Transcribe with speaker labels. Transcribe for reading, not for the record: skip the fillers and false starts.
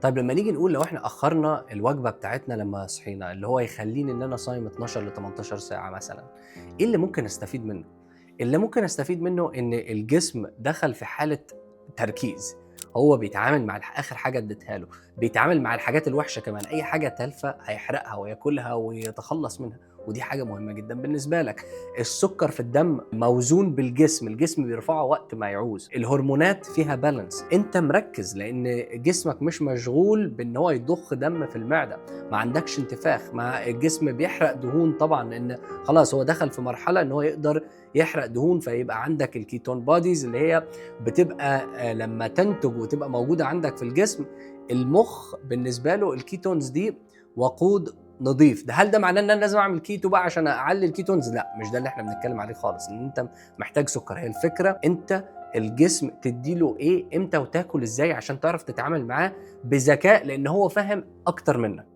Speaker 1: طيب لمّا نيجي نقول لو إحنا أخّرنا الوجبة بتاعتنا لمّا صحينا، اللي هو يخلّيني إن أنا صايم 12 ل18 ساعة مثلًا، إيه اللي ممكن أستفيد منه؟ اللي ممكن أستفيد منه إن الجسم دخل في حالة تركيز، هو بيتعامل مع آخر حاجة اديتها له، بيتعامل مع الحاجات الوحشة كمان، أي حاجة تالفة هيحرقها وياكلها ويتخلّص منها، ودي حاجة مهمة جدًا بالنسبة لك. السكر في الدم موزون بالجسم، الجسم بيرفعه وقت ما يعوز، الهرمونات فيها بالانس، أنت مركّز لإن جسمك مش مشغول بإن هو يضخ دم في المعدة، ما عندكش انتفاخ، الجسم بيحرق دهون طبعًا لإن خلاص هو دخل في مرحلة إن هو يقدر يحرق دهون، فيبقى عندك الكيتون بوديز اللي هي بتبقى لمّا تنتج وتبقى موجودة عندك في الجسم، المُخ بالنسبة له الكيتونز دي وقود نضيف. هل ده معناه إن أنا لازم أعمل كيتو بقى عشان أعلّي الكيتونز؟ لأ، مش ده اللي إحنا بنتكلم عليه خالص، إن أنت محتاج سكر، هي الفكرة أنت الجسم تدّي له إيه، إمتى وتاكل إزاي عشان تعرف تتعامل معاه بذكاء، لإن هو فاهم أكتر منك.